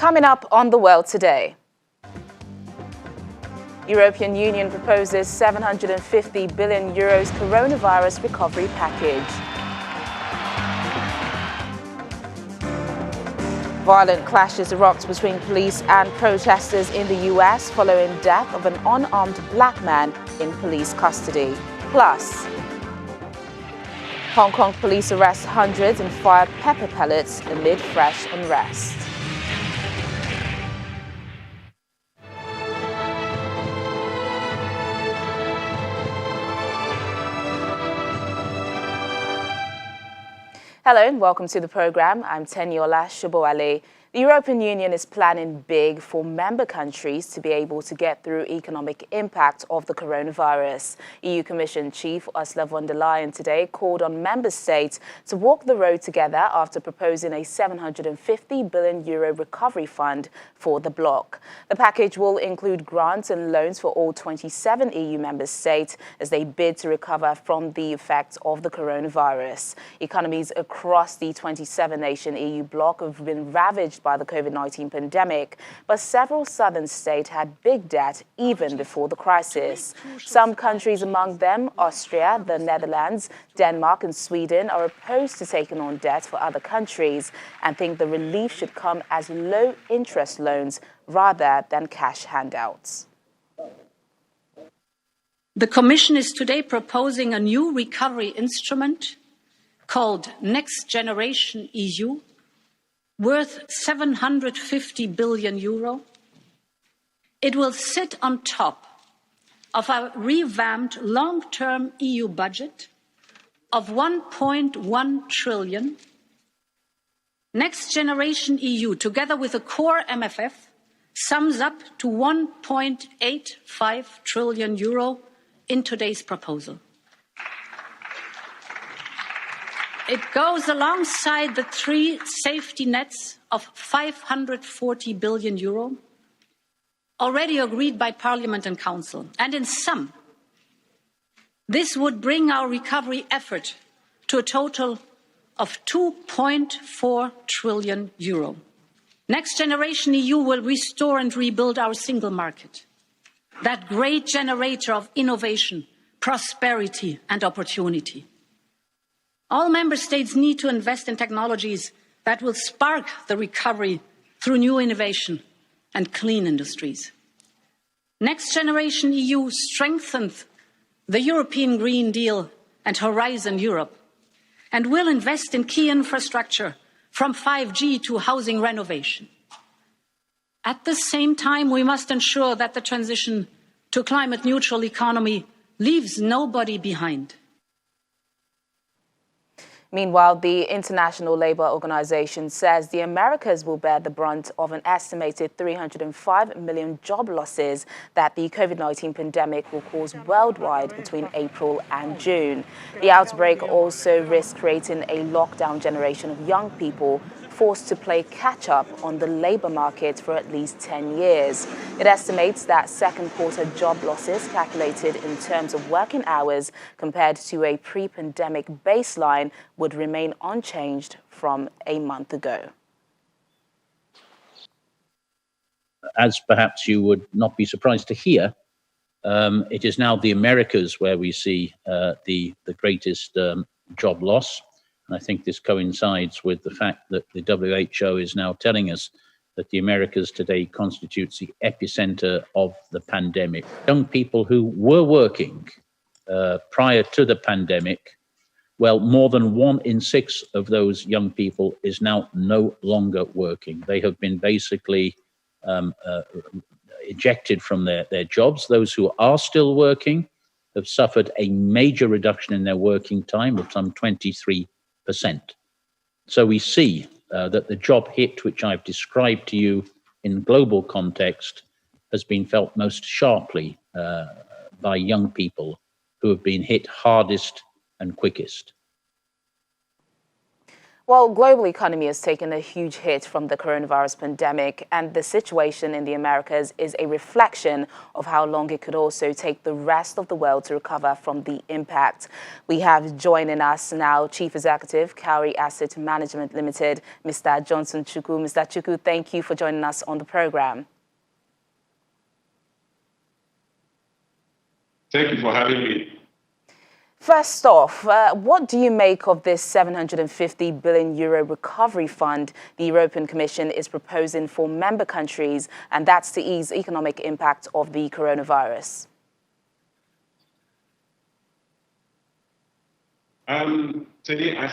Coming up on The World Today. European Union proposes €750 billion coronavirus recovery package. Violent clashes erupt between police and protesters in the US following death of an unarmed black man in police custody. Plus, Hong Kong police arrest hundreds and fire pepper pellets amid fresh unrest. Hello and welcome to the program. I'm Teniola Shoboale. The European Union is planning big for member countries to be able to get through economic impact of the coronavirus. EU Commission Chief Ursula von der Leyen today called on member states to walk the road together after proposing a €750 billion recovery fund for the bloc. The package will include grants and loans for all 27 EU member states as they bid to recover from the effects of the coronavirus. Economies across the 27-nation EU bloc have been ravaged by the COVID-19 pandemic, but several southern states had big debt even before the crisis. Some countries, among them Austria, the Netherlands, Denmark and Sweden, are opposed to taking on debt for other countries and think the relief should come as low-interest loans rather than cash handouts. The Commission is today proposing a new recovery instrument called Next Generation EU, worth €750 billion. It will sit on top of a revamped long-term EU budget of €1.1 trillion. Next Generation EU, together with the core MFF, sums up to €1.85 trillion in today's proposal. It goes alongside the three safety nets of €540 billion already agreed by Parliament and Council. And in sum, this would bring our recovery effort to a total of €2.4 trillion. Next Generation EU will restore and rebuild our single market, that great generator of innovation, prosperity and opportunity. All member states need to invest in technologies that will spark the recovery through new innovation and clean industries. Next Generation EU strengthens the European Green Deal and Horizon Europe and will invest in key infrastructure from 5G to housing renovation. At the same time, we must ensure that the transition to a climate-neutral economy leaves nobody behind. Meanwhile, the International Labour Organization says the Americas will bear the brunt of an estimated 305 million job losses that the COVID-19 pandemic will cause worldwide between April and June. The outbreak also risks creating a lockdown generation of young people forced to play catch-up on the labour market for at least 10 years. It estimates that second quarter job losses calculated in terms of working hours compared to a pre-pandemic baseline would remain unchanged from a month ago. As perhaps you would not be surprised to hear, it is now the Americas where we see the greatest job loss. And I think this coincides with the fact that the WHO is now telling us that the Americas today constitutes the epicenter of the pandemic. Young people who were working prior to the pandemic, well, more than 1 in 6 of those young people is now no longer working. They have been basically ejected from their jobs. Those who are still working have suffered a major reduction in their working time of some 23%. So we see that the job hit, which I've described to you in global context, has been felt most sharply by young people who have been hit hardest and quickest. Well, global economy has taken a huge hit from the coronavirus pandemic, and the situation in the Americas is a reflection of how long it could also take the rest of the world to recover from the impact. We have joining us now Chief Executive, Kerry Asset Management Limited, Mr. Johnson Chuku. Mr. Chuku, thank you for joining us on the program. Thank you for having me. First off, what do you make of this €750 billion recovery fund the European Commission is proposing for member countries, and that's to ease economic impact of the coronavirus? Today,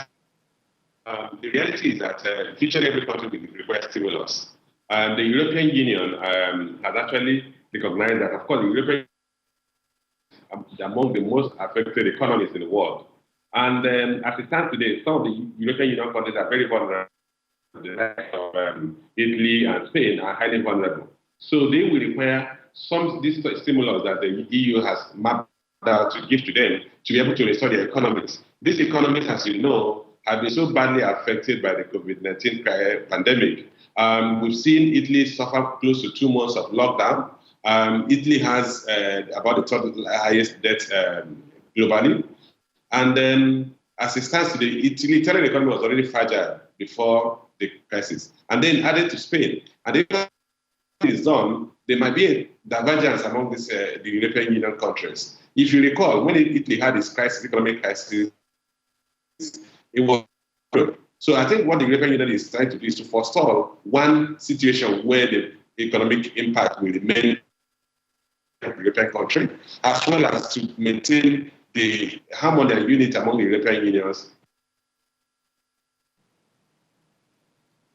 the reality is that each and every country will request stimulus. The European Union has actually recognized that, of course, the European among the most affected economies in the world. And as it stands today, some of the European Union countries are very vulnerable. The likes of Italy and Spain are highly vulnerable. So they will require this stimulus that the EU has mapped out to give to them to be able to restore their economies. These economies, as you know, have been so badly affected by the COVID-19 pandemic. We've seen Italy suffer close to 2 months of lockdown. Italy has about the third highest debt globally. And then, as it stands today, the Italian economy was already fragile before the crisis. And then added to Spain. And if that is done, there might be a divergence among the European Union countries. If you recall, when Italy had its economic crisis, it was so I think what the European Union is trying to do is to forestall one situation where the economic impact will remain in the European country, as well as to maintain the harmony and unity among the European unions.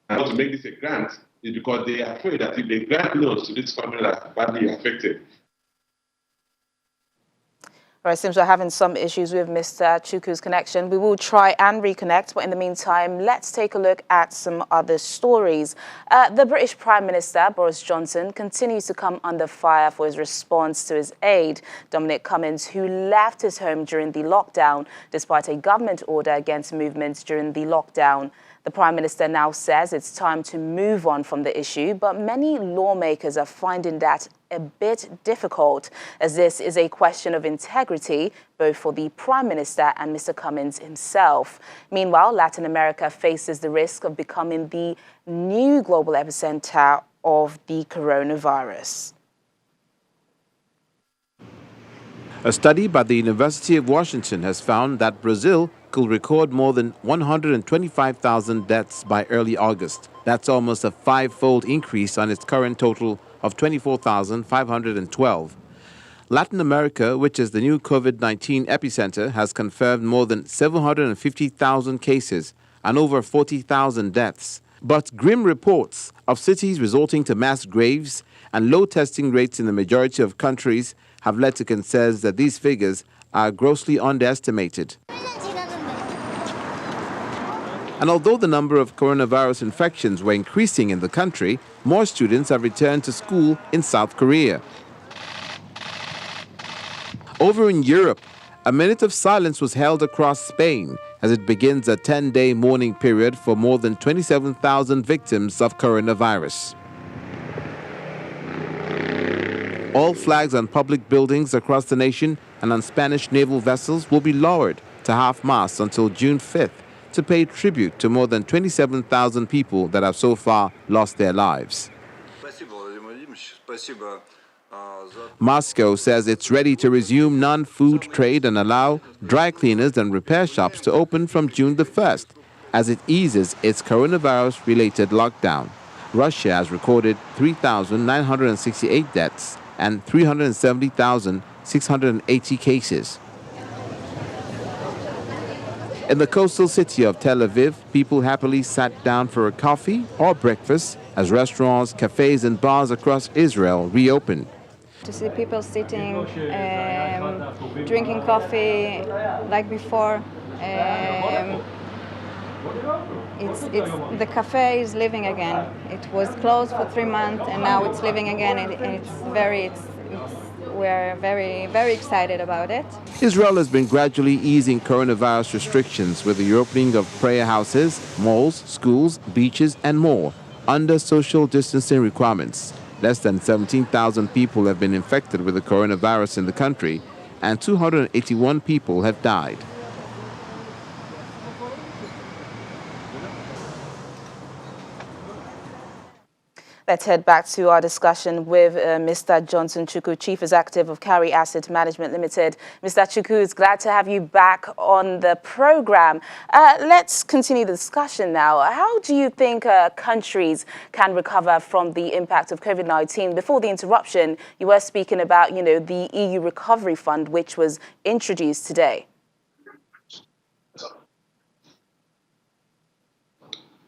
And to make this a grant is because they are afraid that if they grant loans to these countries that are badly affected. All right, it seems we're having some issues with Mr. Chuku's connection. We will try and reconnect, but in the meantime, let's take a look at some other stories. The British Prime Minister, Boris Johnson, continues to come under fire for his response to his aide, Dominic Cummings, who left his home during the lockdown, despite a government order against movements during the lockdown. The Prime Minister now says it's time to move on from the issue, but many lawmakers are finding that a bit difficult, as this is a question of integrity, both for the Prime Minister and Mr. Cummings himself. Meanwhile, Latin America faces the risk of becoming the new global epicenter of the coronavirus. A study by the University of Washington has found that Brazil could record more than 125,000 deaths by early August. That's almost a 5-fold increase on its current total of 24,512. Latin America, which is the new COVID-19 epicenter, has confirmed more than 750,000 cases and over 40,000 deaths. But grim reports of cities resorting to mass graves and low testing rates in the majority of countries have led to concerns that these figures are grossly underestimated. And although the number of coronavirus infections were increasing in the country, more students have returned to school in South Korea. Over in Europe, a minute of silence was held across Spain as it begins a 10-day mourning period for more than 27,000 victims of coronavirus. All flags on public buildings across the nation and on Spanish naval vessels will be lowered to half-mast until June 5th to pay tribute to more than 27,000 people that have so far lost their lives. Moscow says it's ready to resume non-food trade and allow dry cleaners and repair shops to open from June the 1st as it eases its coronavirus-related lockdown. Russia has recorded 3,968 deaths and 370,680 cases. In the coastal city of Tel Aviv, people happily sat down for a coffee or breakfast as restaurants, cafes and bars across Israel reopened. To see people sitting, drinking coffee like before, the cafe is living again. It was closed for 3 months and now it's living again, and we're very, very excited about it. Israel has been gradually easing coronavirus restrictions with the opening of prayer houses, malls, schools, beaches, and more under social distancing requirements. Less than 17,000 people have been infected with the coronavirus in the country, and 281 people have died. Let's head back to our discussion with Mr. Johnson Chuku, Chief Executive of Kerry Asset Management Limited. Mr. Chuku, it's glad to have you back on the program. Let's continue the discussion now. How do you think countries can recover from the impact of COVID-19? Before the interruption, you were speaking about, the EU Recovery Fund, which was introduced today.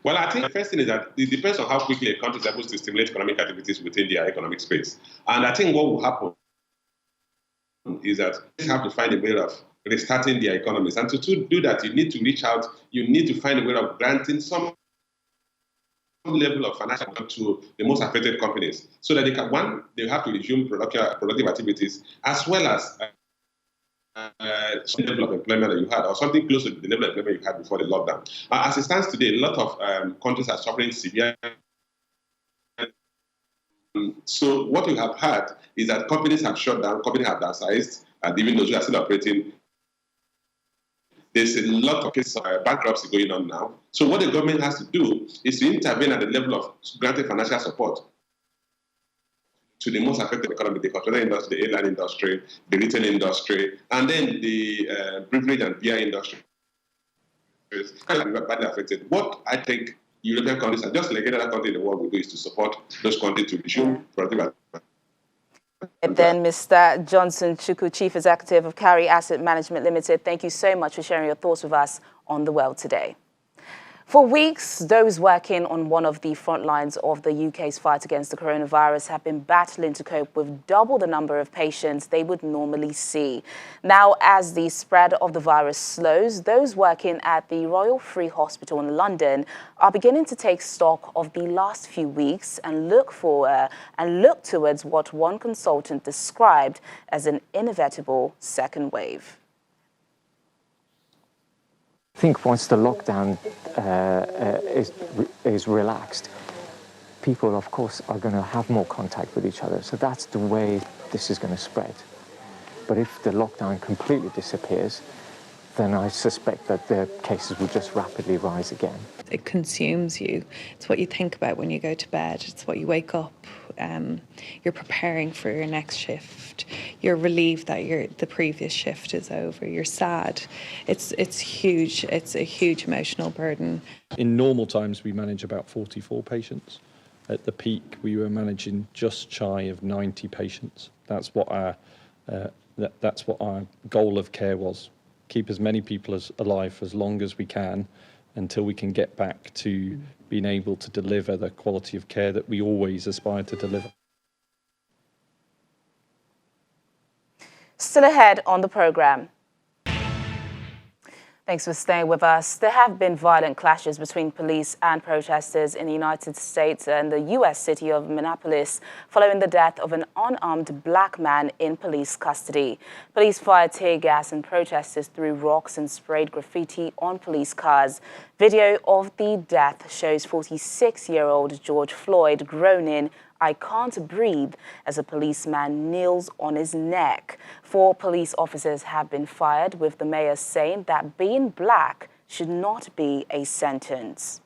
Well, I think the first thing is that it depends on how quickly a country is able to stimulate economic activities within their economic space. And I think what will happen is that they have to find a way of restarting their economies. And to do that, you need to reach out, you need to find a way of granting some level of financial support to the most affected companies so that they can, one, they have to resume productive activities, as well as some level of employment that you had, or something close to the level of employment you had before the lockdown. As it stands today, a lot of countries are suffering severe. So what we have had is that companies have shut down, companies have downsized, and even those who are still operating, there's a lot of cases of bankruptcy going on now. So what the government has to do is to intervene at the level of granting financial support to the most affected economy, the hospitality industry, the airline industry, the retail industry, and then the beverage and beer industry. Badly affected. What I think European countries, and just like any other country in the world, will do is to support those countries to resume productive. And then Mr. Johnson Chuku, Chief Executive of Kerry Asset Management Limited, thank you so much for sharing your thoughts with us on The World Today. For weeks, those working on one of the front lines of the UK's fight against the coronavirus have been battling to cope with double the number of patients they would normally see. Now, as the spread of the virus slows, those working at the Royal Free Hospital in London are beginning to take stock of the last few weeks and look towards what one consultant described as an inevitable second wave. I think once the lockdown is relaxed, people, of course, are going to have more contact with each other. So that's the way this is going to spread. But if the lockdown completely disappears, then I suspect that the cases will just rapidly rise again. It consumes you. It's what you think about when you go to bed. It's what you wake up. You're preparing for your next shift. You're relieved that the previous shift is over. You're sad. It's huge. It's a huge emotional burden. In normal times, we manage about 44 patients. At the peak, we were managing just shy of 90 patients. That's what our goal of care was. Keep as many people alive as long as we can until we can get back to being able to deliver the quality of care that we always aspire to deliver. Still ahead on the program. Thanks for staying with us. There have been violent clashes between police and protesters in the United States and the U.S. city of Minneapolis following the death of an unarmed black man in police custody. Police fired tear gas and protesters threw rocks and sprayed graffiti on police cars. Video of the death shows 46-year-old George Floyd groaning, "I can't breathe," as a policeman kneels on his neck. 4 police officers have been fired, with the mayor saying that being black should not be a sentence.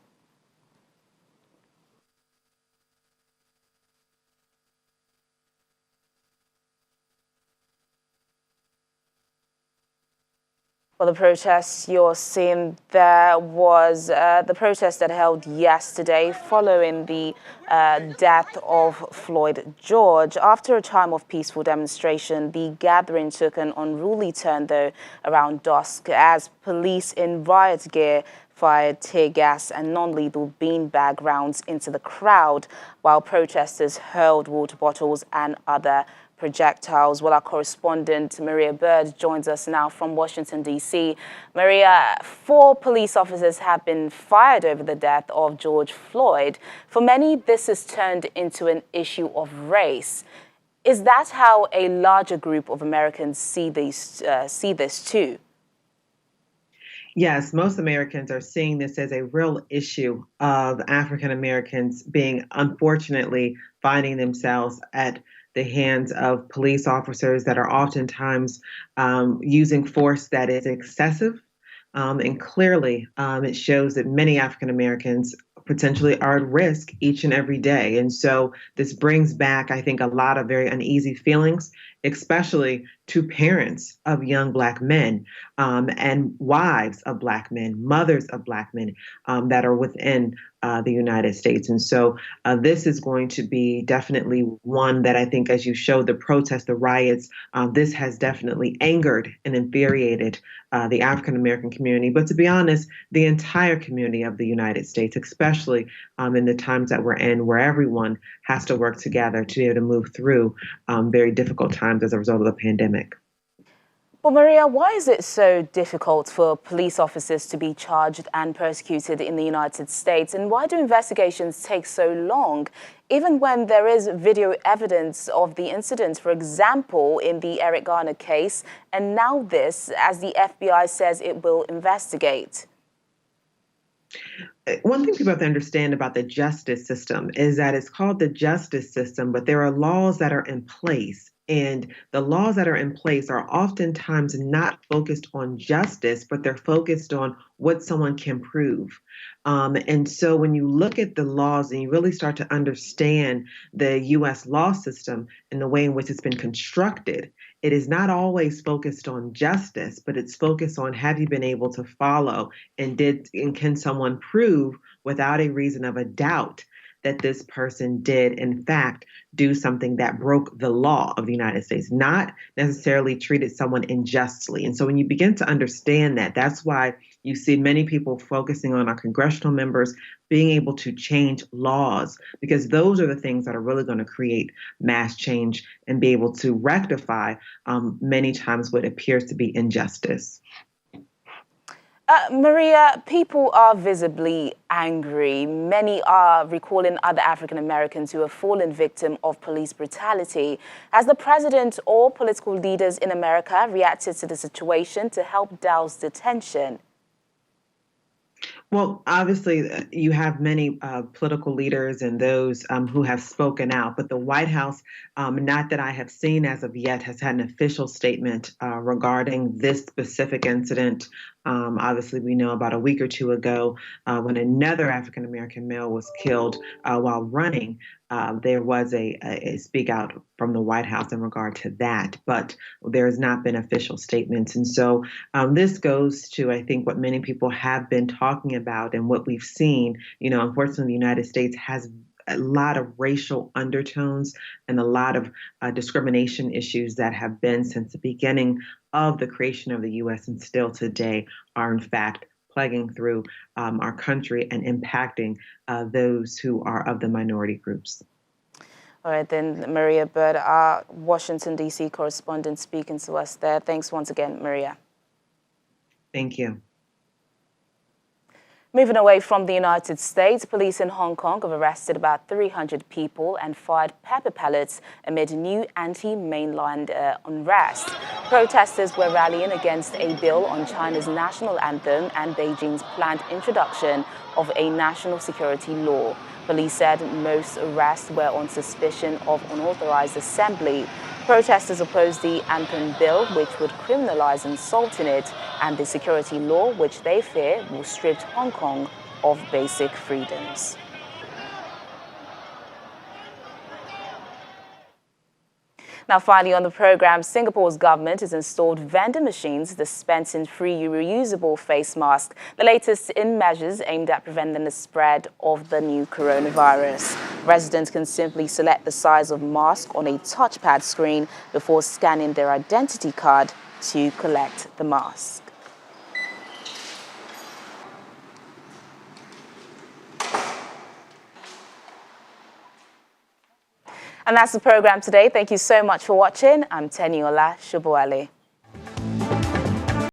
Well, the protests you're seeing there was the protest that held yesterday following the death of Floyd George. After a time of peaceful demonstration, the gathering took an unruly turn, though, around dusk as police in riot gear fired tear gas and non-lethal beanbag rounds into the crowd, while protesters hurled water bottles and other projectiles. Well, our correspondent Maria Bird joins us now from Washington, D.C. Maria, 4 police officers have been fired over the death of George Floyd. For many, this has turned into an issue of race. Is that how a larger group of Americans see this too? Yes, most Americans are seeing this as a real issue of African Americans being, unfortunately, finding themselves at the hands of police officers that are oftentimes using force that is excessive. And clearly, it shows that many African Americans potentially are at risk each and every day. And so this brings back, I think, a lot of very uneasy feelings, especially to parents of young Black men and wives of Black men, mothers of Black men that are within the United States. And so this is going to be definitely one that I think, as you showed the protests, the riots, this has definitely angered and infuriated the African American community, but to be honest, the entire community of the United States, especially in the times that we're in, where everyone has to work together to be able to move through very difficult times as a result of the pandemic. But Maria, why is it so difficult for police officers to be charged and persecuted in the United States? And why do investigations take so long, even when there is video evidence of the incident, for example, in the Eric Garner case, and now this, as the FBI says it will investigate? One thing people have to understand about the justice system is that it's called the justice system, but there are laws that are in place. And the laws that are in place are oftentimes not focused on justice, but they're focused on what someone can prove. And so when you look at the laws and you really start to understand the U.S. law system and the way in which it's been constructed, it is not always focused on justice, but it's focused on, have you been able to follow and can someone prove without a reason of a doubt that this person did, in fact, do something that broke the law of the United States, not necessarily treated someone unjustly. And so when you begin to understand that, that's why you see many people focusing on our congressional members being able to change laws, because those are the things that are really going to create mass change and be able to rectify many times what appears to be injustice. Maria, people are visibly angry. Many are recalling other African Americans who have fallen victim of police brutality. Has the president or political leaders in America reacted to the situation to help douse the tension? Well, obviously, you have many political leaders and those who have spoken out, but the White House, not that I have seen as of yet, has had an official statement regarding this specific incident. Obviously, we know about a week or two ago when another African-American male was killed while running, there was a speak out from the White House in regard to that, but there has not been official statements. And so this goes to, I think, what many people have been talking about and what we've seen. You know, unfortunately, the United States has a lot of racial undertones and a lot of discrimination issues that have been since the beginning of the creation of the U.S. and still today are, in fact, plaguing through our country and impacting those who are of the minority groups. All right, then, Maria Bird, our Washington, D.C. correspondent, speaking to us there. Thanks once again, Maria. Thank you. Moving away from the United States, police in Hong Kong have arrested about 300 people and fired pepper pellets amid new anti-mainland unrest. Protesters were rallying against a bill on China's national anthem and Beijing's planned introduction of a national security law. Police said most arrests were on suspicion of unauthorized assembly. Protesters opposed the anthem bill, which would criminalize insulting it, and the security law, which they fear will strip Hong Kong of basic freedoms. Now, finally on the program, Singapore's government has installed vending machines dispensing free reusable face masks, the latest in measures aimed at preventing the spread of the new coronavirus. Residents can simply select the size of mask on a touchpad screen before scanning their identity card to collect the mask. And that's the program today. Thank you so much for watching. I'm Teniola Shubowale.